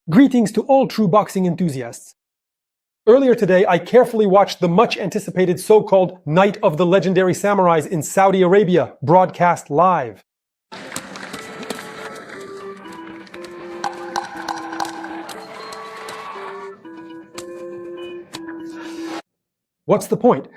Greetings to all true boxing enthusiasts. Earlier today, I carefully watched the much anticipated so-called Night of the Legendary Samurais in Saudi Arabia, broadcast live. What's the point?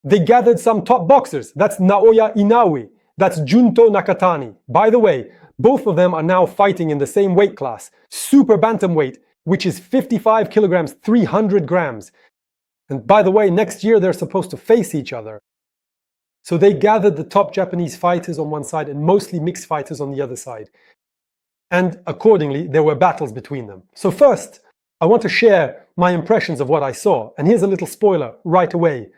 They gathered some top boxers. That's Naoya Inoue. That's Junto Nakatani. By the way, both of them are now fighting in the same weight class, super bantamweight, which is 55 kilograms, 300 grams. And by the way, next year they're supposed to face each other. So they gathered the top Japanese fighters on one side and mostly mixed fighters on the other side. And accordingly, there were battles between them. So first, I want to share my impressions of what I saw. And here's a little spoiler right away.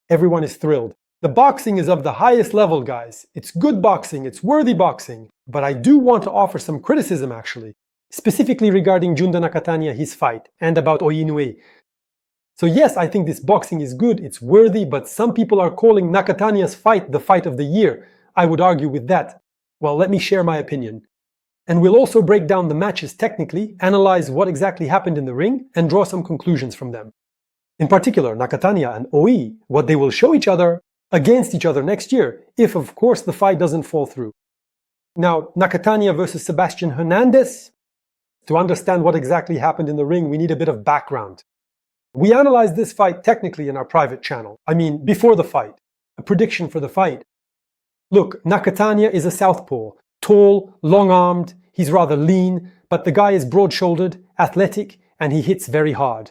Everyone is thrilled. The boxing is of the highest level, guys. It's good boxing, it's worthy boxing. But I do want to offer some criticism, actually, specifically regarding Junto Nakatani, his fight, and about Inoue. So yes, I think this boxing is good, it's worthy, but some people are calling Nakatani's fight the fight of the year. I would argue with that. Well, let me share my opinion. And we'll also break down the matches technically, analyze what exactly happened in the ring, and draw some conclusions from them. In particular, Nakatani and Inoue, what they will show each other against each other next year, if of course the fight doesn't fall through. Now, Nakatani versus Sebastian Hernandez. To understand what exactly happened in the ring, we need a bit of background. We analyzed this fight technically in our private channel. I mean, before the fight. A prediction for the fight. Look, Nakatani is a southpaw. Tall, long-armed, he's rather lean, but the guy is broad-shouldered, athletic, and he hits very hard.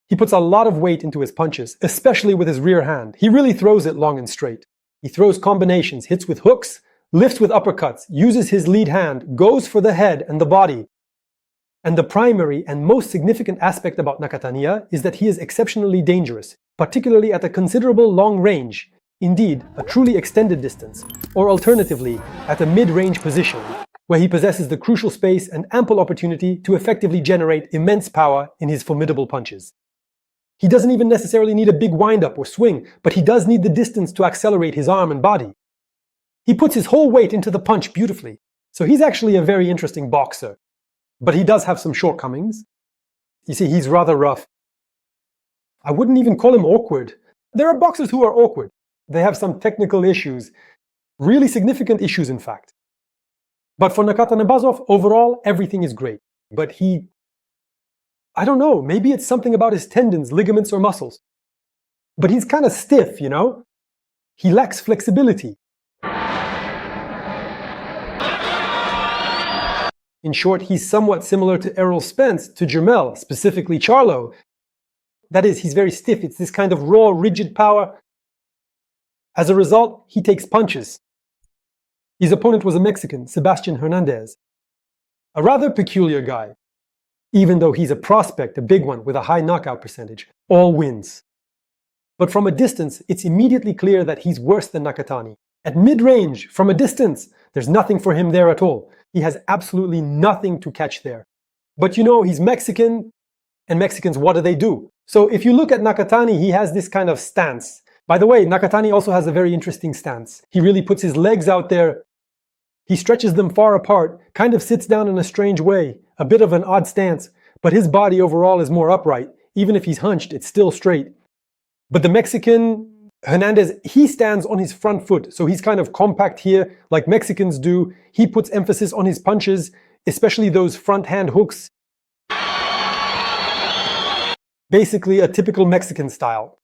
He puts a lot of weight into his punches, especially with his rear hand. He really throws it long and straight. He throws combinations, hits with hooks, lifts with uppercuts, uses his lead hand, goes for the head and the body. And the primary and most significant aspect about Nakatani is that he is exceptionally dangerous, particularly at a considerable long range, indeed a truly extended distance, or alternatively at a mid-range position, where he possesses the crucial space and ample opportunity to effectively generate immense power in his formidable punches. He doesn't even necessarily need a big wind-up or swing, but he does need the distance to accelerate his arm and body. He puts his whole weight into the punch beautifully, so he's actually a very interesting boxer. But he does have some shortcomings. You see, he's rather rough. I wouldn't even call him awkward. There are boxers who are awkward. They have some technical issues, really significant issues in fact. But for Nakatani, overall, everything is great. But I don't know, maybe it's something about his tendons, ligaments, or muscles. But he's kind of stiff, you know? He lacks flexibility. In short, he's somewhat similar to Errol Spence, to Jermell, specifically Charlo. That is, he's very stiff. It's this kind of raw, rigid power. As a result, he takes punches. His opponent was a Mexican, Sebastian Hernandez. A rather peculiar guy. Even though he's a prospect, a big one, with a high knockout percentage, all wins. But from a distance, it's immediately clear that he's worse than Nakatani. At mid-range, from a distance, there's nothing for him there at all. He has absolutely nothing to catch there. But you know, he's Mexican, and Mexicans, what do? So if you look at Nakatani, he has this kind of stance. By the way, Nakatani also has a very interesting stance. He really puts his legs out there. He stretches them far apart, kind of sits down in a strange way, a bit of an odd stance, but his body overall is more upright. Even if he's hunched, it's still straight. But the Mexican, Hernandez, he stands on his front foot, so he's kind of compact here, like Mexicans do. He puts emphasis on his punches, especially those front hand hooks. Basically a typical Mexican style.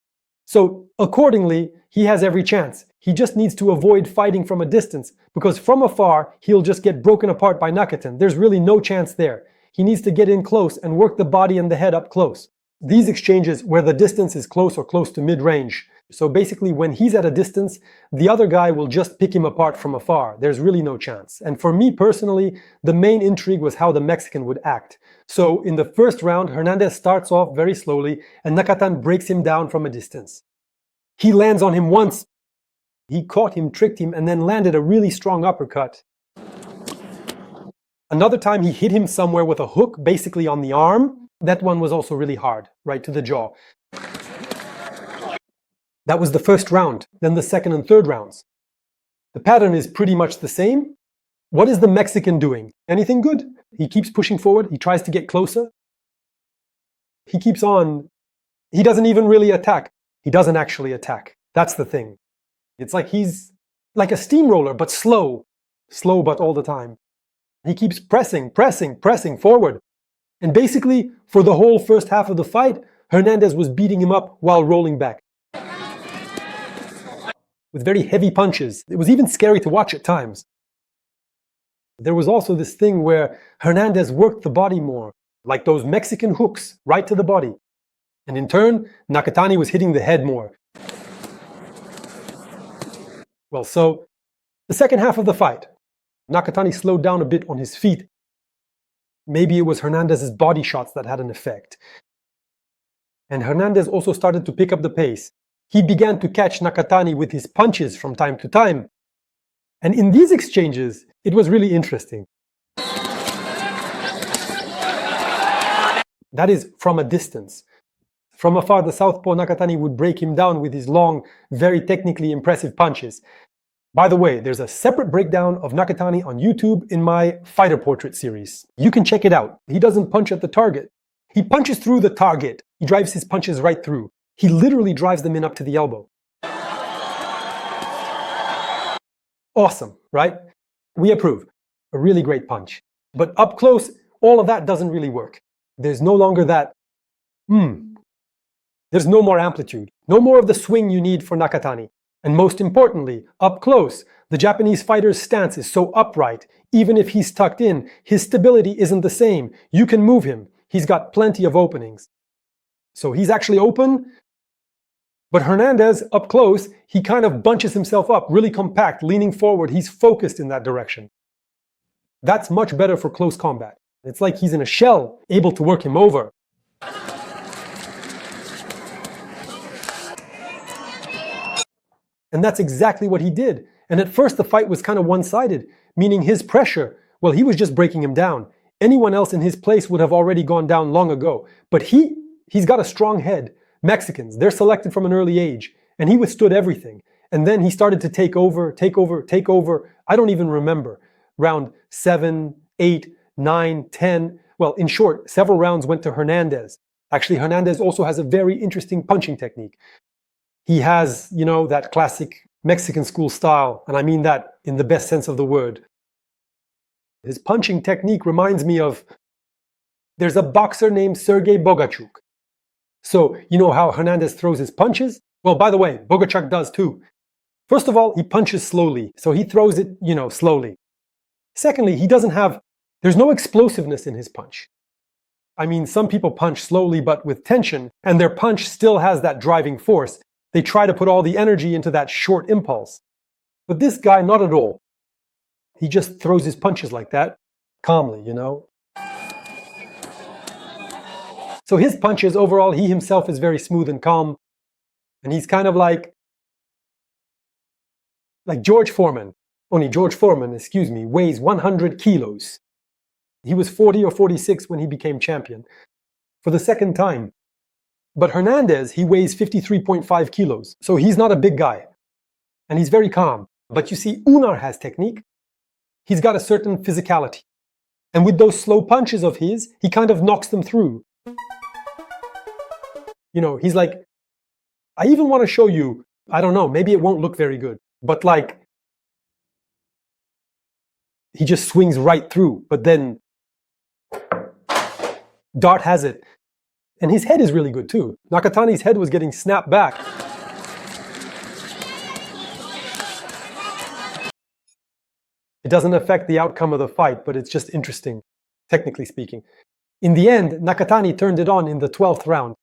So accordingly, he has every chance. He just needs to avoid fighting from a distance, because from afar, he'll just get broken apart by Nakatan. There's really no chance there. He needs to get in close and work the body and the head up close. These exchanges where the distance is close or close to mid-range. So basically, when he's at a distance, the other guy will just pick him apart from afar. There's really no chance. And for me personally, the main intrigue was how the Mexican would act. So in the first round, Hernandez starts off very slowly, and Nakatan breaks him down from a distance. He lands on him once. He caught him, tricked him, and then landed a really strong uppercut. Another time he hit him somewhere with a hook, basically on the arm. That one was also really hard, right to the jaw. That was the first round, then the second and third rounds. The pattern is pretty much the same. What is the Mexican doing? Anything good? He keeps pushing forward. He tries to get closer. He keeps on. He doesn't even really attack. He doesn't actually attack. That's the thing. It's like he's like a steamroller, but slow. Slow, but all the time. He keeps pressing forward. And basically, for the whole first half of the fight, Hernandez was beating him up while rolling back. With very heavy punches. It was even scary to watch at times. There was also this thing where Hernandez worked the body more, like those Mexican hooks, right to the body. And in turn, Nakatani was hitting the head more. Well, so, the second half of the fight, Nakatani slowed down a bit on his feet. Maybe it was Hernandez's body shots that had an effect. And Hernandez also started to pick up the pace. He began to catch Nakatani with his punches from time to time. And in these exchanges, it was really interesting. That is, from a distance. From afar, the southpaw Nakatani would break him down with his long, very technically impressive punches. By the way, there's a separate breakdown of Nakatani on YouTube in my fighter portrait series. You can check it out. He doesn't punch at the target. He punches through the target. He drives his punches right through. He literally drives them in up to the elbow. Awesome, right? We approve. A really great punch. But up close, all of that doesn't really work. There's no longer that, There's no more amplitude. No more of the swing you need for Nakatani. And most importantly, up close, the Japanese fighter's stance is so upright, even if he's tucked in, his stability isn't the same. You can move him. He's got plenty of openings. So he's actually open, but Hernandez, up close, he kind of bunches himself up, really compact, leaning forward. He's focused in that direction. That's much better for close combat. It's like he's in a shell, able to work him over. And that's exactly what he did. And at first the fight was kind of one-sided, meaning his pressure, well, he was just breaking him down. Anyone else in his place would have already gone down long ago. But he's got a strong head. Mexicans, they're selected from an early age. And he withstood everything. And then he started to take over. I don't even remember. Round 7, 8, 9, 10. Well, in short, several rounds went to Hernandez. Actually, Hernandez also has a very interesting punching technique. He has, that classic Mexican school style, and I mean that in the best sense of the word. His punching technique reminds me of, there's a boxer named Sergei Bogachuk. So, you know how Hernandez throws his punches? Well, by the way, Bogachuk does too. First of all, he punches slowly, so he throws it, slowly. Secondly, there's no explosiveness in his punch. I mean, some people punch slowly but with tension, and their punch still has that driving force. They try to put all the energy into that short impulse. But this guy, not at all. He just throws his punches like that, calmly, So his punches, overall, he himself is very smooth and calm. And he's kind of like George Foreman. Only George Foreman, weighs 100 kilos. He was 40 or 46 when he became champion. For the second time. But Hernandez, he weighs 53.5 kilos, so he's not a big guy. And he's very calm. But you see, Unar has technique. He's got a certain physicality. And with those slow punches of his, he kind of knocks them through. He's like, I even want to show you, I don't know, maybe it won't look very good, but he just swings right through, but then Dart has it. And his head is really good too. Nakatani's head was getting snapped back. It doesn't affect the outcome of the fight, but it's just interesting, technically speaking. In the end, Nakatani turned it on in the 12th round.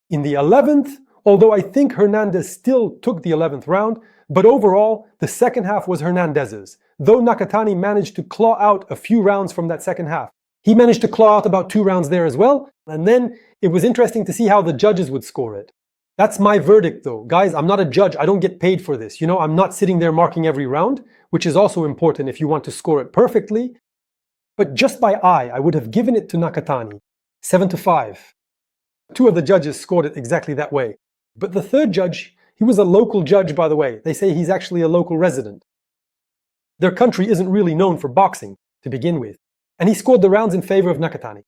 In the 11th, although I think Hernandez still took the 11th round, but overall, the second half was Hernandez's, though Nakatani managed to claw out a few rounds from that second half. He managed to claw out about 2 rounds there as well, and then it was interesting to see how the judges would score it. That's my verdict though. Guys, I'm not a judge, I don't get paid for this. I'm not sitting there marking every round, which is also important if you want to score it perfectly. But just by eye, I would have given it to Nakatani, 7-5. 2 of the judges scored it exactly that way. But the third judge, he was a local judge, by the way. They say he's actually a local resident. Their country isn't really known for boxing to begin with. And he scored the rounds in favor of Nakatani.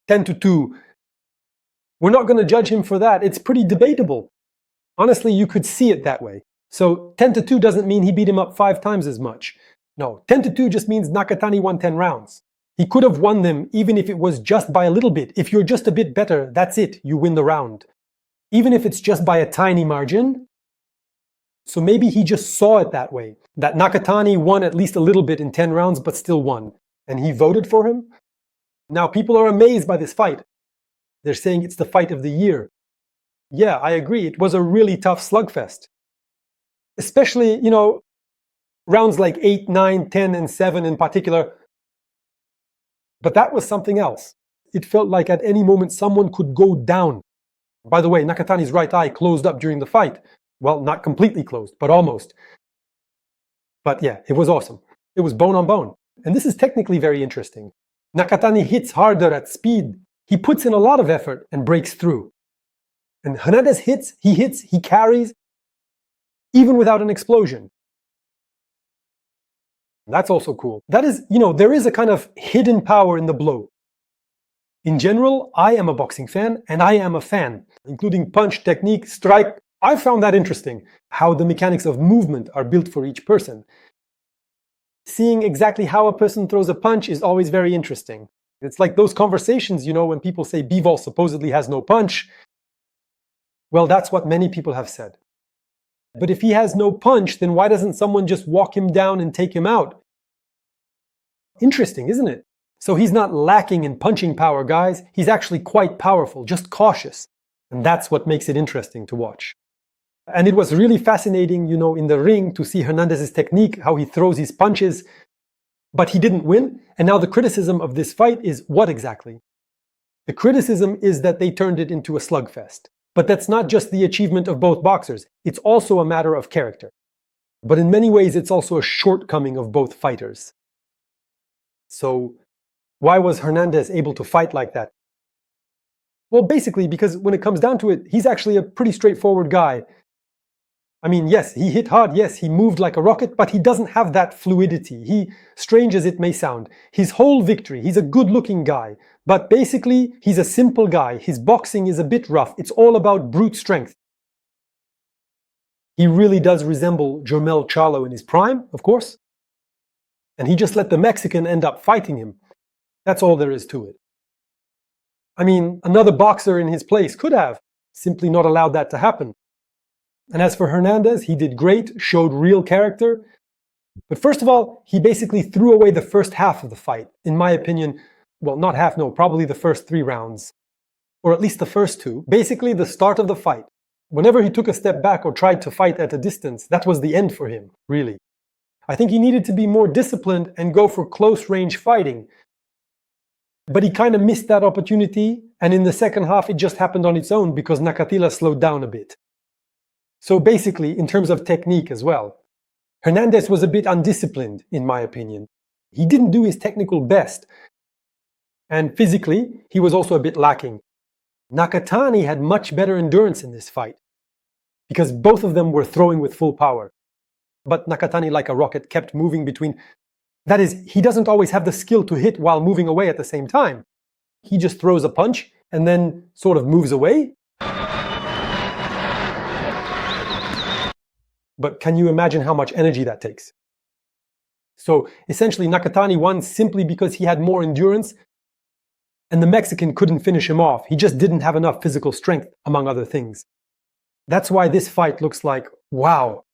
10-2. We're not going to judge him for that. It's pretty debatable. Honestly, you could see it that way. So 10-2 doesn't mean he beat him up 5 times as much. No, 10-2 just means Nakatani won 10 rounds. He could have won them even if it was just by a little bit. If you're just a bit better, that's it, you win the round. Even if it's just by a tiny margin. So maybe he just saw it that way, that Nakatani won at least a little bit in 10 rounds but still won. And he voted for him? Now people are amazed by this fight. They're saying it's the fight of the year. Yeah, I agree, it was a really tough slugfest. Especially, rounds like 8, 9, 10, and 7 in particular. But that was something else. It felt like at any moment someone could go down. By the way, Nakatani's right eye closed up during the fight. Well, not completely closed, but almost. But yeah, it was awesome. It was bone on bone. And this is technically very interesting. Nakatani hits harder at speed. He puts in a lot of effort and breaks through. And Hernandez hits, he carries, even without an explosion. That's also cool. That is, there is a kind of hidden power in the blow. In general, I am a boxing fan, and I am a fan, including punch, technique, strike. I found that interesting, how the mechanics of movement are built for each person. Seeing exactly how a person throws a punch is always very interesting. It's like those conversations, when people say Bivol supposedly has no punch. Well, that's what many people have said. But if he has no punch, then why doesn't someone just walk him down and take him out? Interesting, isn't it? So he's not lacking in punching power, guys. He's actually quite powerful, just cautious. And that's what makes it interesting to watch. And it was really fascinating, in the ring to see Hernandez's technique, how he throws his punches. But he didn't win. And now the criticism of this fight is what exactly? The criticism is that they turned it into a slugfest. But that's not just the achievement of both boxers. It's also a matter of character. But in many ways, it's also a shortcoming of both fighters. So why was Hernandez able to fight like that? Well, basically, because when it comes down to it, he's actually a pretty straightforward guy. I mean, yes, he hit hard, yes, he moved like a rocket, but he doesn't have that fluidity. Strange as it may sound, his whole victory, he's a good-looking guy, but basically, he's a simple guy. His boxing is a bit rough. It's all about brute strength. He really does resemble Jermell Charlo in his prime, of course. And he just let the Mexican end up fighting him. That's all there is to it. I mean, another boxer in his place could have simply not allowed that to happen. And as for Hernandez, he did great, showed real character. But first of all, he basically threw away the first half of the fight. In my opinion, well, not half, no, probably the first 3 rounds. Or at least the first 2. Basically, the start of the fight. Whenever he took a step back or tried to fight at a distance, that was the end for him, really. I think he needed to be more disciplined and go for close-range fighting. But he kind of missed that opportunity, and in the second half, it just happened on its own because Nakatila slowed down a bit. So basically, in terms of technique as well, Hernandez was a bit undisciplined, in my opinion. He didn't do his technical best. And physically, he was also a bit lacking. Nakatani had much better endurance in this fight, because both of them were throwing with full power. But Nakatani, like a rocket, kept moving between. That is, he doesn't always have the skill to hit while moving away at the same time. He just throws a punch and then sort of moves away. But can you imagine how much energy that takes? So essentially, Nakatani won simply because he had more endurance, and the Mexican couldn't finish him off. He just didn't have enough physical strength, among other things. That's why this fight looks like, wow.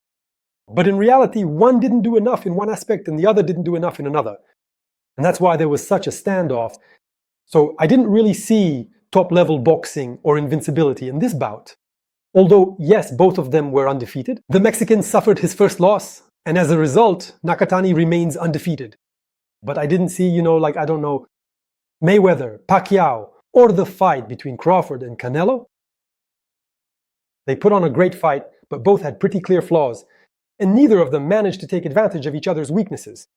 But in reality, one didn't do enough in one aspect and the other didn't do enough in another. And that's why there was such a standoff. So I didn't really see top-level boxing or invincibility in this bout. Although, yes, both of them were undefeated. The Mexican suffered his first loss, and as a result, Nakatani remains undefeated. But I didn't see, Mayweather, Pacquiao, or the fight between Crawford and Canelo. They put on a great fight, but both had pretty clear flaws, and neither of them managed to take advantage of each other's weaknesses.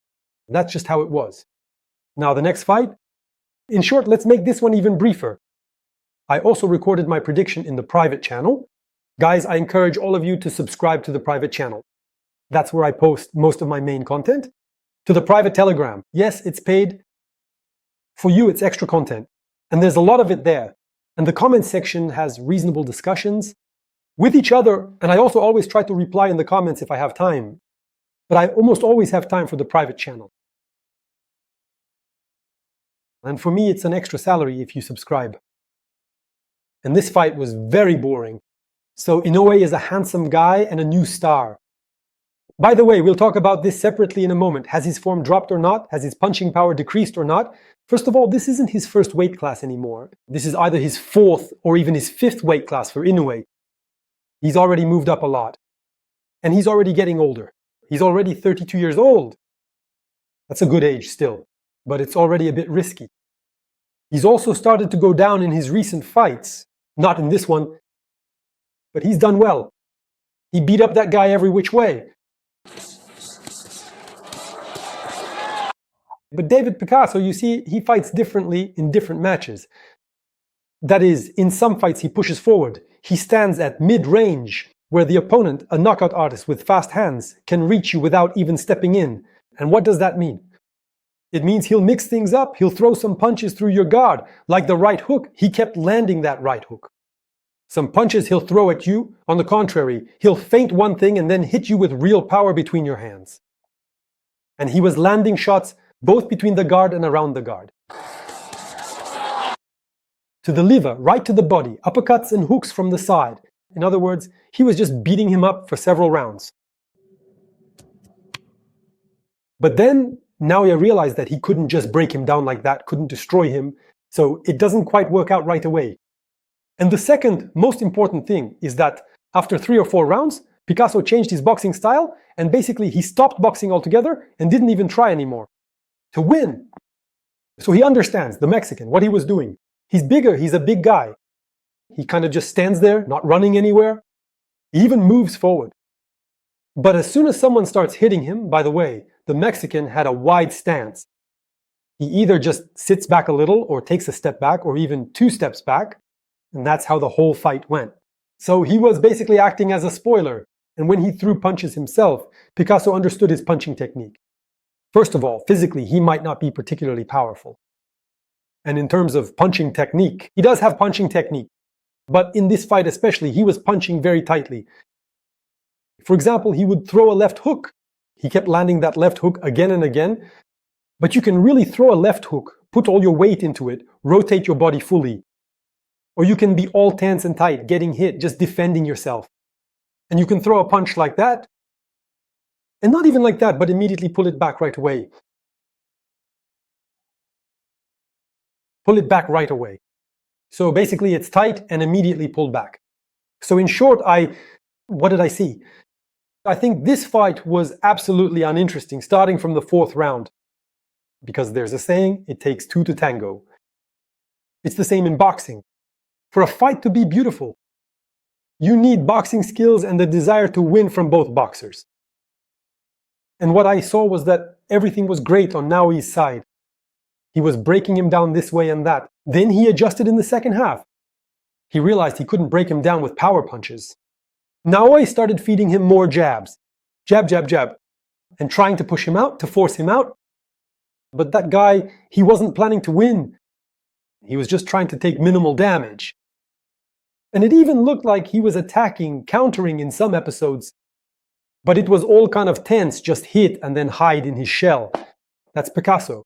That's just how it was. Now the next fight? In short, let's make this one even briefer. I also recorded my prediction in the private channel. Guys, I encourage all of you to subscribe to the private channel. That's where I post most of my main content. to the private Telegram. Yes, it's paid. For you, it's extra content. And there's a lot of it there. And the comment section has reasonable discussions with each other. And I also always try to reply in the comments if I have time. But I almost always have time for the private channel. And for me, it's an extra salary if you subscribe. And this fight was very boring. So Inoue is a handsome guy and a new star. By the way, we'll talk about this separately in a moment. Has his form dropped or not? Has his punching power decreased or not? First of all, this isn't his first weight class anymore. This is either his fourth or even his fifth weight class for Inoue. He's already moved up a lot. And he's already getting older. He's already 32 years old. That's a good age still, but it's already a bit risky. He's also started to go down in his recent fights. Not in this one, but he's done well. He beat up that guy every which way. But David Picasso, you see, he fights differently in different matches. That is, in some fights he pushes forward. He stands at mid-range, where the opponent, a knockout artist with fast hands, can reach you without even stepping in. And what does that mean? It means he'll mix things up, he'll throw some punches through your guard, like the right hook. He kept landing that right hook. Some punches he'll throw at you. On the contrary, he'll feint one thing and then hit you with real power between your hands. And he was landing shots both between the guard and around the guard. To the liver, right to the body, uppercuts and hooks from the side. In other words, he was just beating him up for several rounds. But then Naoya realized that he couldn't just break him down like that, couldn't destroy him, so it doesn't quite work out right away. And the second most important thing is that after 3 or 4 rounds, Picasso changed his boxing style and basically he stopped boxing altogether and didn't even try anymore. To win. So he understands, the Mexican, what he was doing. He's bigger, he's a big guy. He kind of just stands there, not running anywhere. He even moves forward. But as soon as someone starts hitting him, by the way, the Mexican had a wide stance. He either just sits back a little or takes a step back or even 2 steps back. And that's how the whole fight went. So he was basically acting as a spoiler. And when he threw punches himself, Picasso understood his punching technique. First of all, physically, he might not be particularly powerful. And in terms of punching technique, he does have punching technique. But in this fight especially, he was punching very tightly. For example, he would throw a left hook. He kept landing that left hook again and again. But you can really throw a left hook, put all your weight into it, rotate your body fully. Or you can be all tense and tight, getting hit, just defending yourself. And you can throw a punch like that, and not even like that, but immediately pull it back right away. Pull it back right away. So basically it's tight and immediately pulled back. So in short, what did I see? I think this fight was absolutely uninteresting, starting from the 4th round. Because there's a saying, it takes 2 to tango. It's the same in boxing. For a fight to be beautiful, you need boxing skills and the desire to win from both boxers. And what I saw was that everything was great on Naoi's side. He was breaking him down this way and that. Then he adjusted in the second half. He realized he couldn't break him down with power punches. Naoya started feeding him more jabs. Jab, jab, jab. And trying to push him out, to force him out. But that guy, he wasn't planning to win. He was just trying to take minimal damage. And it even looked like he was attacking, countering in some episodes. But it was all kind of tense, just hit and then hide in his shell. That's Picasso.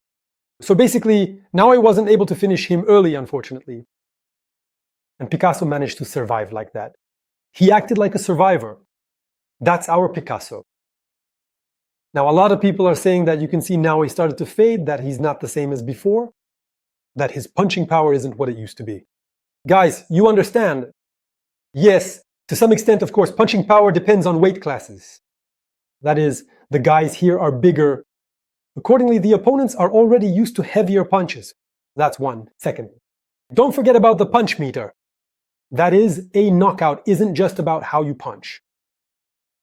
So basically, Naoya wasn't able to finish him early, unfortunately. And Picasso managed to survive like that. He acted like a survivor. That's our Picasso. Now, a lot of people are saying that you can see now he started to fade, that he's not the same as before, that his punching power isn't what it used to be. Guys, you understand. Yes, to some extent, of course, punching power depends on weight classes. That is, the guys here are bigger. Accordingly, the opponents are already used to heavier punches. That's one. Second, don't forget about the punch meter. That is, a knockout isn't just about how you punch.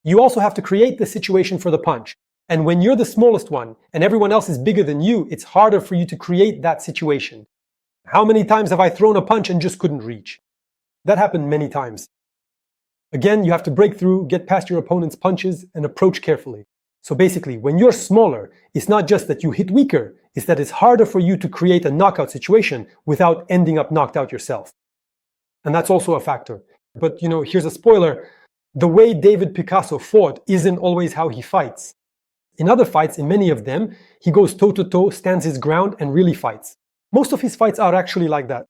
You also have to create the situation for the punch. And when you're the smallest one and everyone else is bigger than you, it's harder for you to create that situation. How many times have I thrown a punch and just couldn't reach? That happened many times. Again, you have to break through, get past your opponent's punches, and approach carefully. So basically, when you're smaller, it's not just that you hit weaker, it's that it's harder for you to create a knockout situation without ending up knocked out yourself. And that's also a factor. But here's a spoiler. The way David Picasso fought isn't always how he fights. In other fights, in many of them, he goes toe-to-toe, stands his ground, and really fights. Most of his fights are actually like that.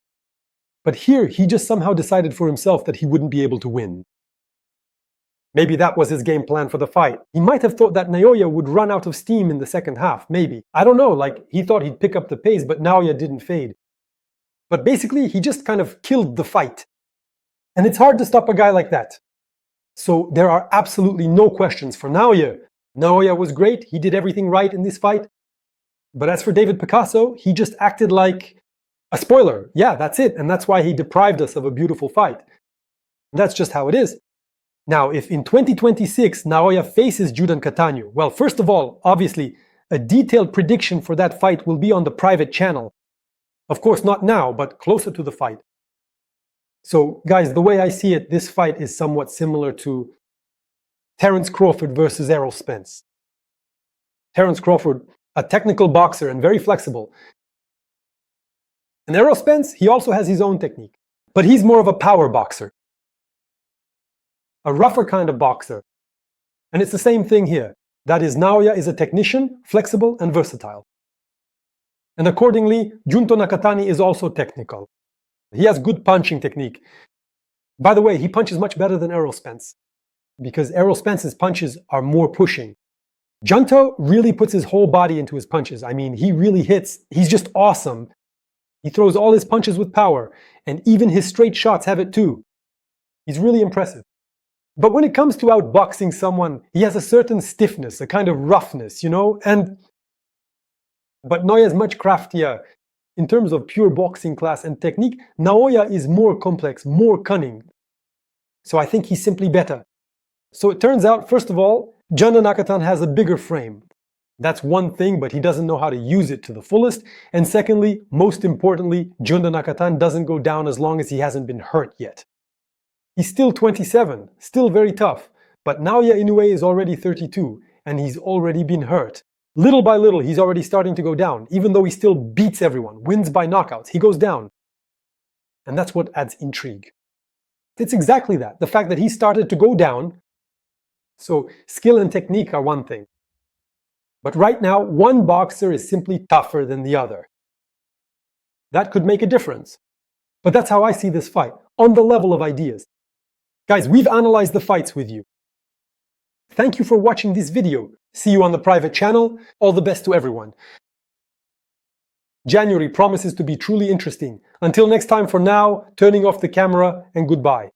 But here, he just somehow decided for himself that he wouldn't be able to win. Maybe that was his game plan for the fight. He might have thought that Naoya would run out of steam in the second half, maybe. I don't know, he thought he'd pick up the pace, but Naoya didn't fade. But basically, he just kind of killed the fight. And it's hard to stop a guy like that. So there are absolutely no questions for Naoya. Naoya was great, he did everything right in this fight. But as for David Picasso, he just acted like a spoiler. Yeah, that's it. And that's why he deprived us of a beautiful fight. And that's just how it is. Now, if in 2026 Naoya faces Junto Nakatani, well, first of all, obviously, a detailed prediction for that fight will be on the private channel. Of course, not now, but closer to the fight. So, guys, the way I see it, this fight is somewhat similar to Terence Crawford versus Errol Spence. Terence Crawford, a technical boxer and very flexible. And Errol Spence, he also has his own technique, but he's more of a power boxer. A rougher kind of boxer. And it's the same thing here. That is, Naoya is a technician, flexible and versatile. And accordingly, Junto Nakatani is also technical. He has good punching technique. By the way, he punches much better than Errol Spence, because Errol Spence's punches are more pushing. Junto really puts his whole body into his punches. I mean, he really hits. He's just awesome. He throws all his punches with power, and even his straight shots have it too. He's really impressive. But when it comes to outboxing someone, he has a certain stiffness, a kind of roughness, But Naoya is much craftier. In terms of pure boxing class and technique, Naoya is more complex, more cunning. So I think he's simply better. So it turns out, first of all, Junto Nakatani has a bigger frame. That's one thing, but he doesn't know how to use it to the fullest. And secondly, most importantly, Junto Nakatani doesn't go down as long as he hasn't been hurt yet. He's still 27, still very tough, but Naoya Inoue is already 32, and he's already been hurt. Little by little, he's already starting to go down. Even though he still beats everyone, wins by knockouts, he goes down. And that's what adds intrigue. It's exactly that, the fact that he started to go down. So skill and technique are one thing. But right now, one boxer is simply tougher than the other. That could make a difference. But that's how I see this fight, on the level of ideas. Guys, we've analyzed the fights with you. Thank you for watching this video. See you on the private channel. All the best to everyone. January promises to be truly interesting. Until next time, for now, turning off the camera and goodbye.